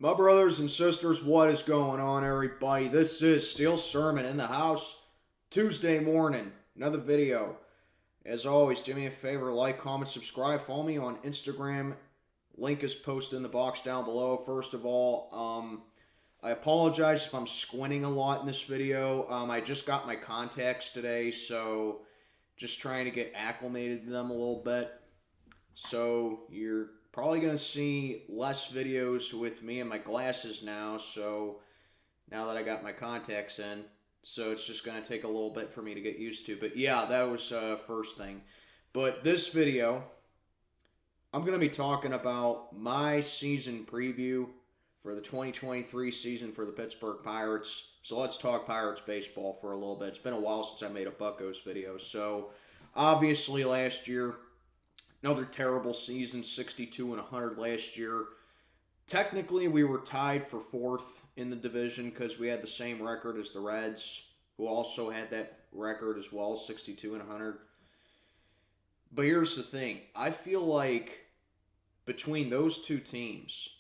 My brothers and sisters, what is going on, everybody? This is Steel Sermon in the house. Tuesday morning, another video. As always, do me a favor, like, comment, subscribe. Follow me on Instagram. Link is posted in the box down below. First of all, I apologize if I'm squinting a lot in this video. I just got my contacts today, so just trying to get acclimated to them a little bit. So you're probably going to see less videos with me and my glasses now, so now that I got my contacts in, so it's just going to take a little bit for me to get used to. But yeah, that was first thing. But this video, I'm going to be talking about my season preview for the 2023 season for the Pittsburgh Pirates. So let's talk Pirates baseball for a little bit. It's been a while since I made a Buccos video. So obviously last year, another terrible season, 62 and 100 last year. Technically, we were tied for fourth in the division because we had the same record as the Reds, who also had that record as well, 62 and 100. But here's the thing. I feel like between those two teams,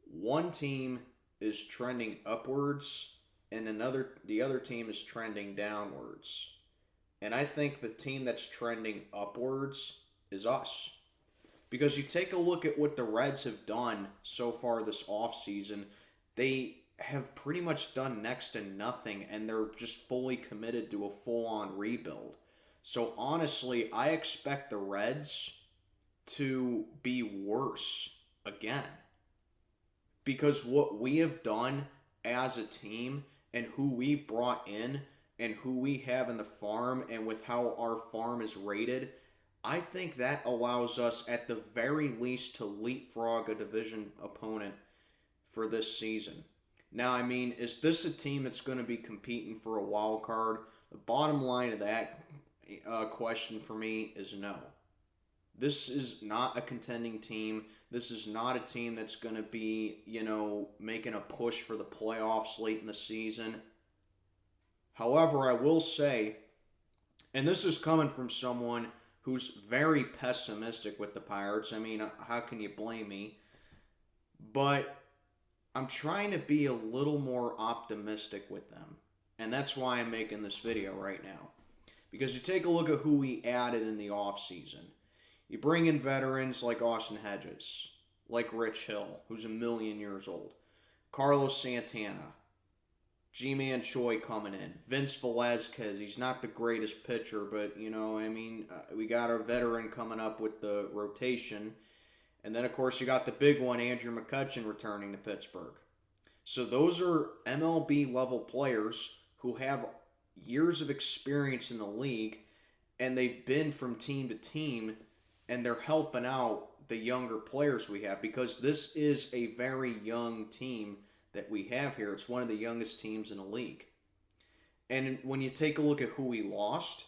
one team is trending upwards and the other team is trending downwards. And I think the team that's trending upwards is us. Because you take a look at what the Reds have done so far this offseason, they have pretty much done next to nothing, and they're just fully committed to a full-on rebuild. So honestly, I expect the Reds to be worse again. Because what we have done as a team and who we've brought in and who we have in the farm and with how our farm is rated, I think that allows us at the very least to leapfrog a division opponent for this season. Now, I mean, is this a team that's going to be competing for a wild card? The bottom line of that question for me is no. This is not a contending team. This is not a team that's going to be, making a push for the playoffs late in the season. However, I will say, and this is coming from someone who's very pessimistic with the Pirates. I mean, how can you blame me? But I'm trying to be a little more optimistic with them. And that's why I'm making this video right now. Because you take a look at who we added in the offseason. You bring in veterans like Austin Hedges, like Rich Hill, who's 1,000,000 years old, Carlos Santana, G-Man Choi coming in, Vince Velasquez. He's not the greatest pitcher, but, we got our veteran coming up with the rotation. And then, of course, you got the big one, Andrew McCutchen, returning to Pittsburgh. So those are MLB-level players who have years of experience in the league, and they've been from team to team, and they're helping out the younger players we have, because this is a very young team that we have here. It's one of the youngest teams in the league. And when you take a look at who we lost,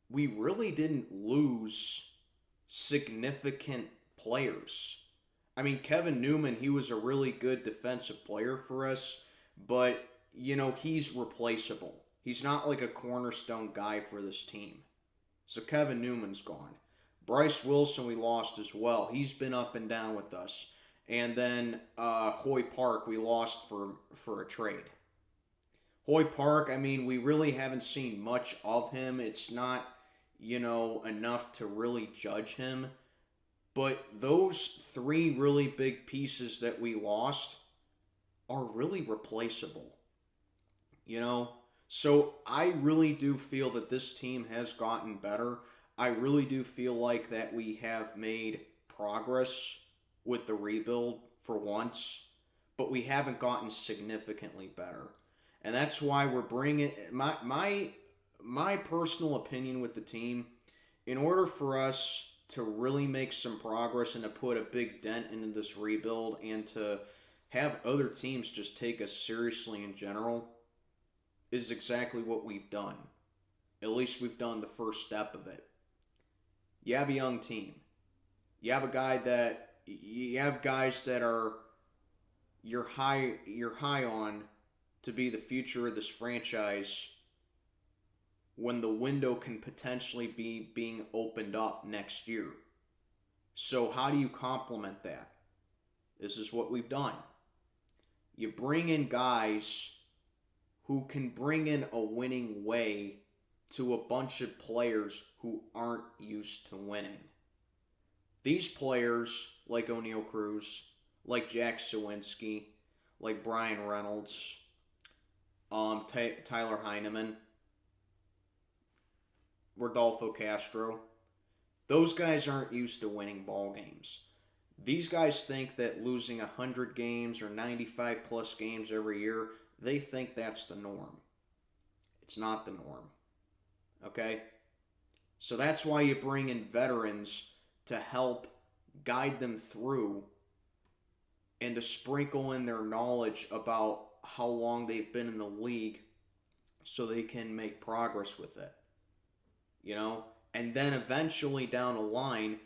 we really didn't lose significant players. I mean, Kevin Newman, he was a really good defensive player for us, but, he's replaceable. He's not like a cornerstone guy for this team. So Kevin Newman's gone. Bryce Wilson we lost as well. He's been up and down with us. And then Hoy Park we lost for a trade. Hoy Park, I mean, we really haven't seen much of him. It's not, enough to really judge him. But those three really big pieces that we lost are really replaceable. So I really do feel that this team has gotten better. I really do feel like that we have made progress with the rebuild for once, but we haven't gotten significantly better. And that's why we're bringing my personal opinion with the team. In order for us to really make some progress and to put a big dent into this rebuild and to have other teams just take us seriously in general, is exactly what we've done. At least we've done the first step of it. You have a young team. You have guys that are you're high on to be the future of this franchise when the window can potentially be being opened up next year. So how do you complement that? This is what we've done. You bring in guys who can bring in a winning way to a bunch of players who aren't used to winning. These players, like O'Neal Cruz, like Jack Sawinski, like Bryan Reynolds, Tyler Heineman, Rodolfo Castro, those guys aren't used to winning ball games. These guys think that losing 100 games or 95 plus games every year, they think that's the norm. It's not the norm. Okay? So that's why you bring in veterans to help guide them through and to sprinkle in their knowledge about how long they've been in the league so they can make progress with it. You know? And then eventually down the line,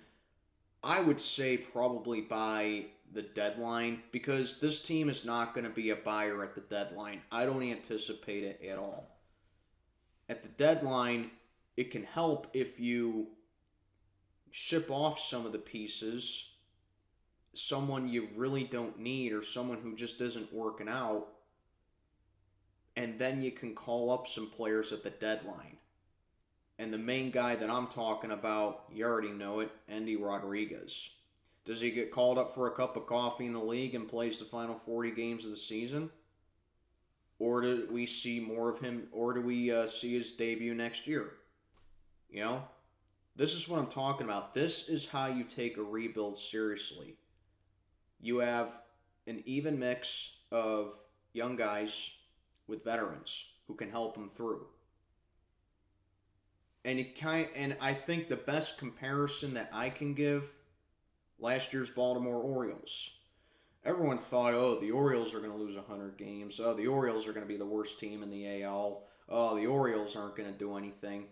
I would say probably by the deadline, because this team is not going to be a buyer at the deadline. I don't anticipate it at all. At the deadline, it can help if you ship off some of the pieces, someone you really don't need or someone who just isn't working out, and then you can call up some players at the deadline. And the main guy that I'm talking about, you already know it, Endy Rodriguez. Does he get called up for a cup of coffee in the league and plays the final 40 games of the season? Or do we see more of him, or do we see his debut next year? You know? This is what I'm talking about. This is how you take a rebuild seriously. You have an even mix of young guys with veterans who can help them through. And I think the best comparison that I can give, last year's Baltimore Orioles. Everyone thought, oh, the Orioles are going to lose 100 games. Oh, the Orioles are going to be the worst team in the AL. Oh, the Orioles aren't going to do anything.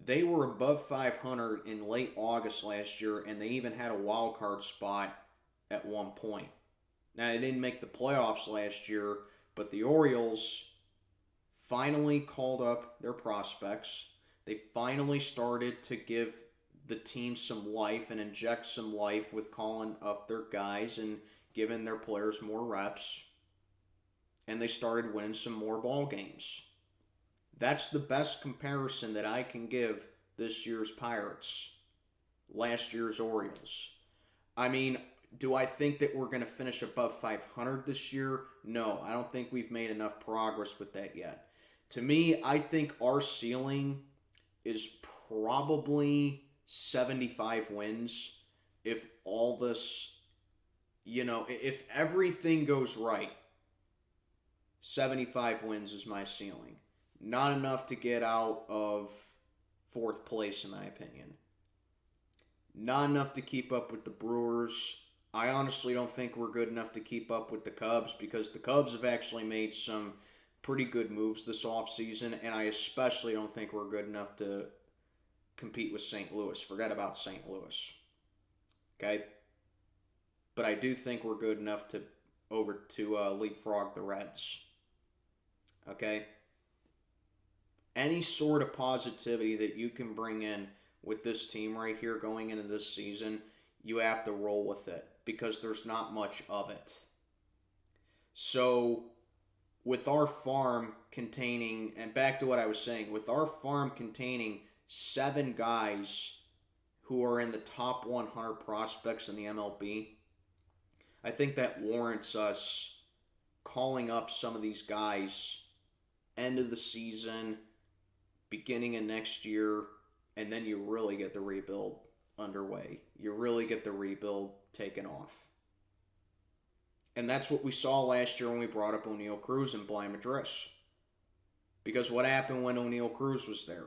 They were above 500 in late August last year, and they even had a wild card spot at one point. Now, they didn't make the playoffs last year, but the Orioles finally called up their prospects. They finally started to give the team some life and inject some life with calling up their guys and giving their players more reps. And they started winning some more ball games. That's the best comparison that I can give this year's Pirates, last year's Orioles. I mean, do I think that we're going to finish above 500 this year? No, I don't think we've made enough progress with that yet. To me, I think our ceiling is probably 75 wins if all this, if everything goes right. 75 wins is my ceiling. Not enough to get out of fourth place, in my opinion. Not enough to keep up with the Brewers. I honestly don't think we're good enough to keep up with the Cubs, because the Cubs have actually made some pretty good moves this offseason, and I especially don't think we're good enough to compete with St. Louis. Forget about St. Louis. Okay? But I do think we're good enough to leapfrog the Reds. Okay? Any sort of positivity that you can bring in with this team right here going into this season, you have to roll with it, because there's not much of it. So, with our farm containing, and back to what I was saying, with our farm containing 7 guys who are in the top 100 prospects in the MLB, I think that warrants us calling up some of these guys end of the season, beginning of next year, and then you really get the rebuild underway. You really get the rebuild taken off. And that's what we saw last year when we brought up O'Neal Cruz and Bryan Reynolds. Because what happened when O'Neal Cruz was there?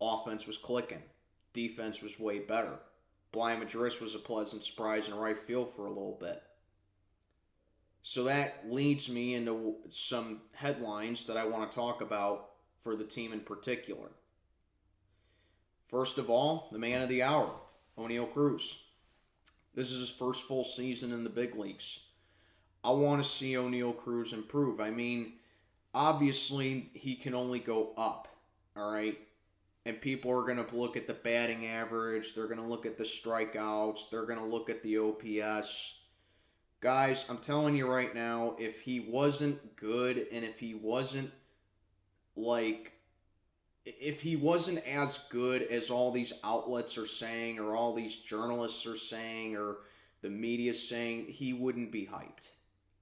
Offense was clicking. Defense was way better. Bryan Reynolds was a pleasant surprise in right field for a little bit. So that leads me into some headlines that I want to talk about for the team in particular. First of all, the man of the hour, O'Neal Cruz. This is his first full season in the big leagues. I want to see O'Neal Cruz improve. I mean, obviously, he can only go up, all right? And people are going to look at the batting average. They're going to look at the strikeouts. They're going to look at the OPS. Guys, I'm telling you right now, if he wasn't good and if he wasn't like if he wasn't as good as all these outlets are saying or all these journalists are saying or the media's saying, he wouldn't be hyped.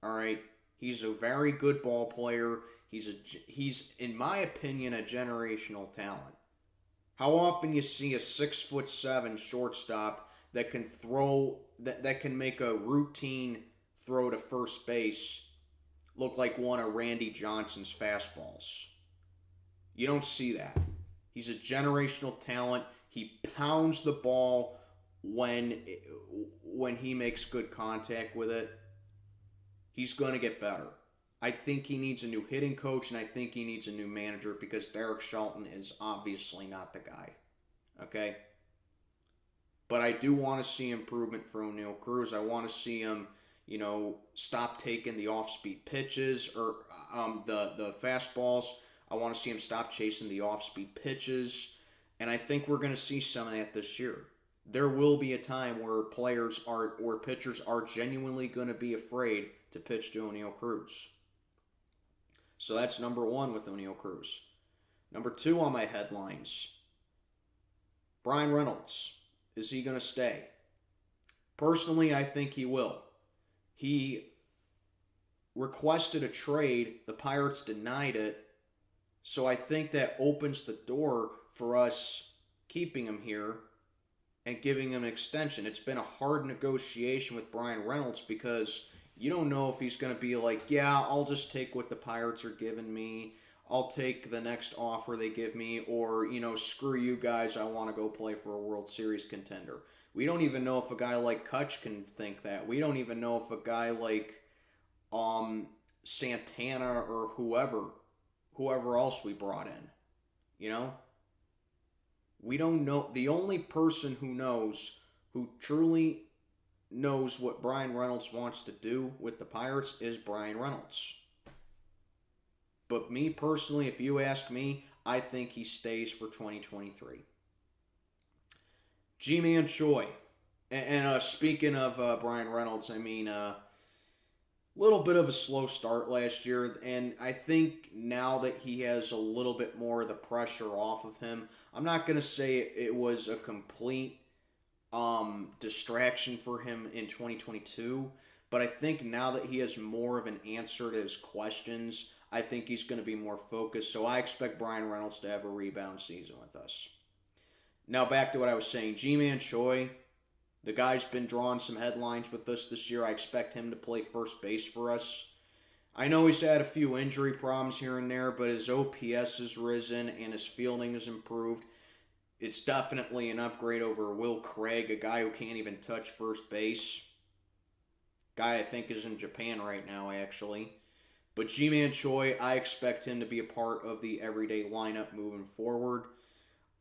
All right? He's a very good ball player. He's in my opinion a generational talent. How often you see a 6'7" shortstop that can throw that can make a routine throw to first base look like one of Randy Johnson's fastballs? You don't see that. He's a generational talent. He pounds the ball when he makes good contact with it. He's going to get better. I think he needs a new hitting coach, and I think he needs a new manager because Derek Shelton is obviously not the guy. Okay? But I do want to see improvement for O'Neal Cruz. I want to see him, stop taking the off-speed pitches or the fastballs. I want to see him stop chasing the off-speed pitches. And I think we're going to see some of that this year. There will be a time where pitchers are genuinely going to be afraid to pitch to O'Neal Cruz. So that's number one with O'Neal Cruz. Number two on my headlines, Bryan Reynolds. Is he going to stay? Personally, I think he will. He requested a trade. The Pirates denied it. So I think that opens the door for us keeping him here and giving him an extension. It's been a hard negotiation with Bryan Reynolds because you don't know if he's going to be like, yeah, I'll just take what the Pirates are giving me. I'll take the next offer they give me, or, screw you guys, I want to go play for a World Series contender. We don't even know if a guy like Kutch can think that. We don't even know if a guy like Santana or whoever else we brought in, We don't know. The only person who truly knows what Bryan Reynolds wants to do with the Pirates is Bryan Reynolds. But me personally, if you ask me, I think he stays for 2023. G-Man Choi. And speaking of Bryan Reynolds, little bit of a slow start last year. And I think now that he has a little bit more of the pressure off of him, I'm not going to say it was a complete distraction for him in 2022. But I think now that he has more of an answer to his questions, I think he's going to be more focused. So I expect Bryan Reynolds to have a rebound season with us. Now back to what I was saying. G-Man Choi, the guy's been drawing some headlines with us this year. I expect him to play first base for us. I know he's had a few injury problems here and there, but his OPS has risen and his fielding has improved. It's definitely an upgrade over Will Craig, a guy who can't even touch first base. Guy I think is in Japan right now, actually. But G-Man Choi, I expect him to be a part of the everyday lineup moving forward.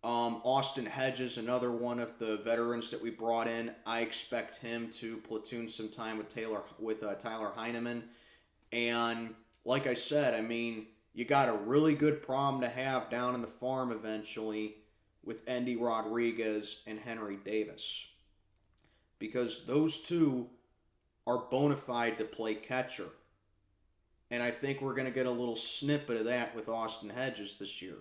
Austin Hedges, another one of the veterans that we brought in. I expect him to platoon some time with Tyler Heineman. And like I said, you got a really good problem to have down in the farm eventually with Endy Rodriguez and Henry Davis. Because those two are bona fide to play catcher. And I think we're going to get a little snippet of that with Austin Hedges this year.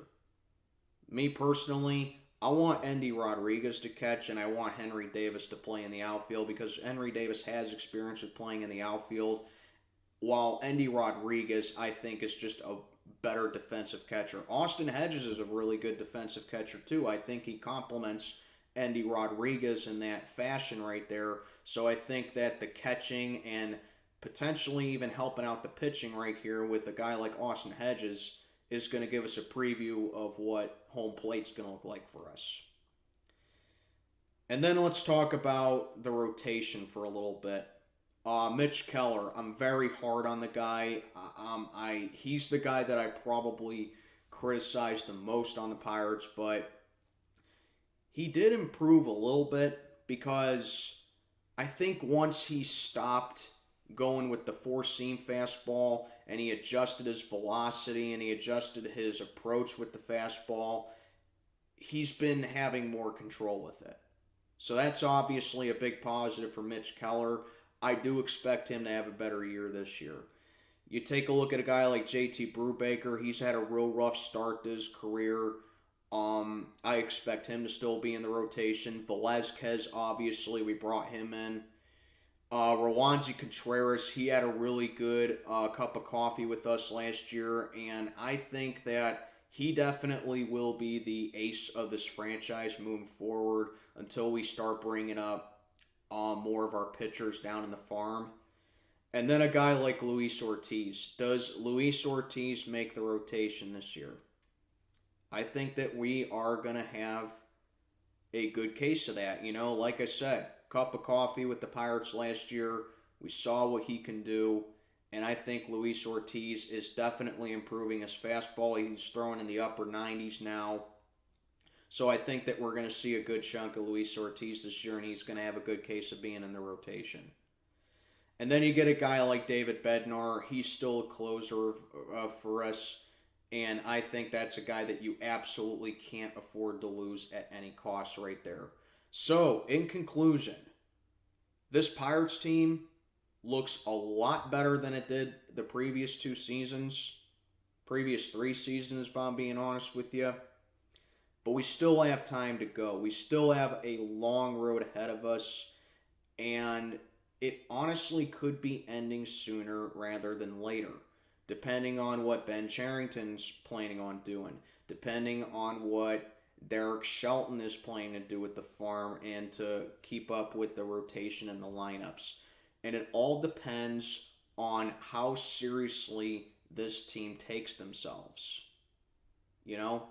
Me personally, I want Endy Rodriguez to catch, and I want Henry Davis to play in the outfield because Henry Davis has experience with playing in the outfield, while Endy Rodriguez, I think, is just a better defensive catcher. Austin Hedges is a really good defensive catcher, too. I think he complements Endy Rodriguez in that fashion right there. So I think that the catching and potentially even helping out the pitching right here with a guy like Austin Hedges is going to give us a preview of what home plate's going to look like for us. And then let's talk about the rotation for a little bit. Mitch Keller, I'm very hard on the guy. He's the guy that I probably criticized the most on the Pirates, but he did improve a little bit because I think once he stopped going with the four-seam fastball and he adjusted his velocity and he adjusted his approach with the fastball, he's been having more control with it. So that's obviously a big positive for Mitch Keller. I do expect him to have a better year this year. You take a look at a guy like JT Brubaker. He's had a real rough start to his career. I expect him to still be in the rotation. Velazquez, obviously, we brought him in. Rowanzi Contreras, he had a really good cup of coffee with us last year, and I think that he definitely will be the ace of this franchise moving forward until we start bringing up more of our pitchers down in the farm. And then a guy like Luis Ortiz. Does Luis Ortiz make the rotation this year? I think that we are going to have a good case of that. You know, like I said, cup of coffee with the Pirates last year. We saw what he can do. And I think Luis Ortiz is definitely improving his fastball. He's throwing in the upper 90s now. So I think that we're going to see a good chunk of Luis Ortiz this year, and he's going to have a good case of being in the rotation. And then you get a guy like David Bednar. He's still a closer for us. And I think that's a guy that you absolutely can't afford to lose at any cost right there. So, in conclusion, this Pirates team looks a lot better than it did the previous 2 seasons. Previous 3 seasons, if I'm being honest with you. But we still have time to go. We still have a long road ahead of us. And it honestly could be ending sooner rather than later, depending on what Ben Cherington's planning on doing, depending on what Derek Shelton is planning to do with the farm and to keep up with the rotation and the lineups. And it all depends on how seriously this team takes themselves. You know,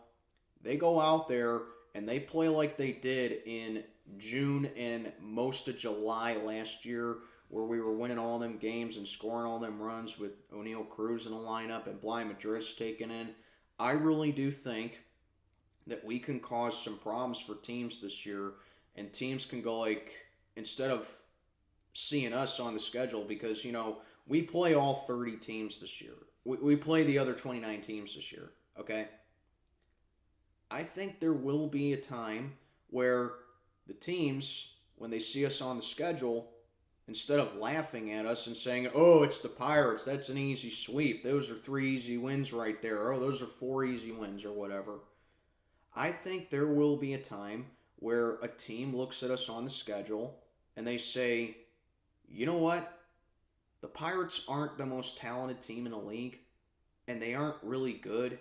they go out there and they play like they did in June and most of July last year, where we were winning all them games and scoring all them runs with O'Neal Cruz in the lineup and Bly Madris taken in. I really do think that we can cause some problems for teams this year, and teams can go like, instead of seeing us on the schedule, because, you know, we play all 30 teams this year. We play the other 29 teams this year, okay? I think there will be a time where the teams, when they see us on the schedule, instead of laughing at us and saying, oh, it's the Pirates, that's an easy sweep, those are 3 easy wins right there, oh, those are 4 easy wins or whatever. I think there will be a time where a team looks at us on the schedule and they say, you know what? The Pirates aren't the most talented team in the league, and they aren't really good,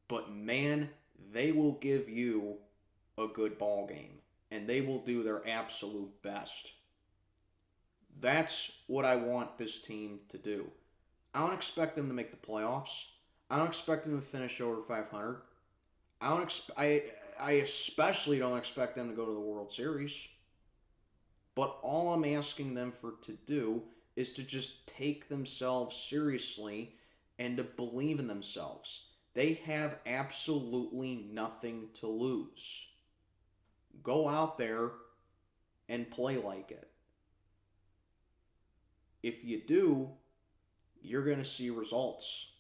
but man, they will give you a good ball game, and they will do their absolute best. That's what I want this team to do. I don't expect them to make the playoffs. I don't expect them to finish over 500. I especially don't expect them to go to the World Series. But all I'm asking them to do is to just take themselves seriously and to believe in themselves. They have absolutely nothing to lose. Go out there and play like it. If you do, you're going to see results.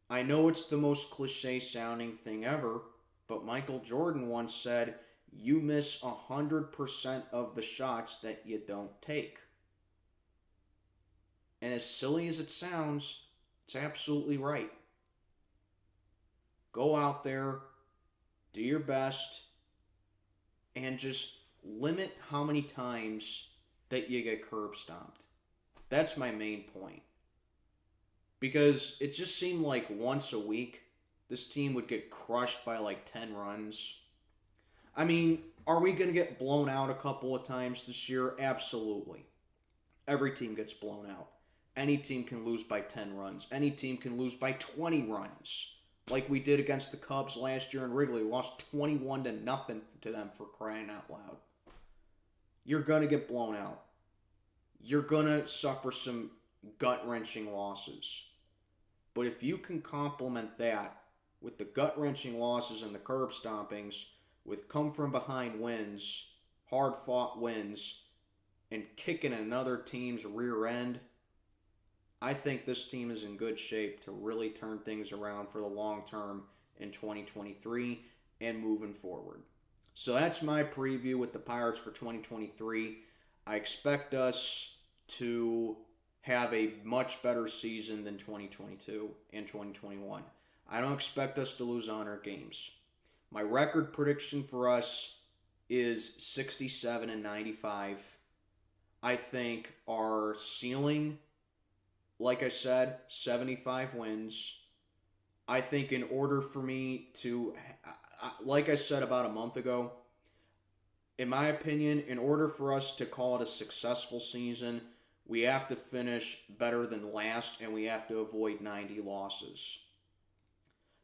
I know it's the most cliche sounding thing ever, but Michael Jordan once said, you miss 100% of the shots that you don't take. And as silly as it sounds, it's absolutely right. Go out there, do your best, and just limit how many times that you get curb stomped. That's my main point. Because it just seemed like once a week, this team would get crushed by like 10 runs. I mean, are we going to get blown out a couple of times this year? Absolutely. Every team gets blown out. Any team can lose by 10 runs. Any team can lose by 20 runs. Like we did against the Cubs last year in Wrigley. We lost 21-0 to them, for crying out loud. You're going to get blown out. You're going to suffer some gut-wrenching losses. But if you can complement that with the gut-wrenching losses and the curb stompings, with come-from-behind wins, hard-fought wins, and kicking another team's rear end, I think this team is in good shape to really turn things around for the long term in 2023 and moving forward. So that's my preview with the Pirates for 2023. I expect us to have a much better season than 2022 and 2021. I don't expect us to lose 100 games. My record prediction for us is 67 and 95. I think our ceiling, like I said, 75 wins. I think in order for me to, like I said about a month ago, in my opinion, in order for us to call it a successful season, we have to finish better than last, and we have to avoid 90 losses.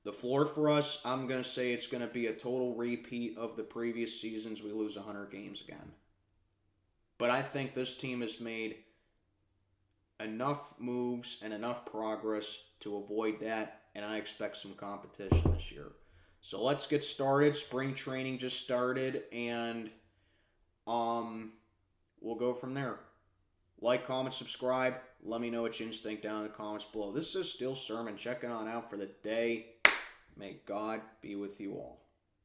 The floor for us, I'm going to say it's going to be a total repeat of the previous seasons. We lose 100 games again. But I think this team has made enough moves and enough progress to avoid that, and I expect some competition this year. So let's get started. Spring training just started, and we'll go from there. Like, comment, subscribe. Let me know what you think down in the comments below. This is Steel Sermon checking on out for the day. May God be with you all.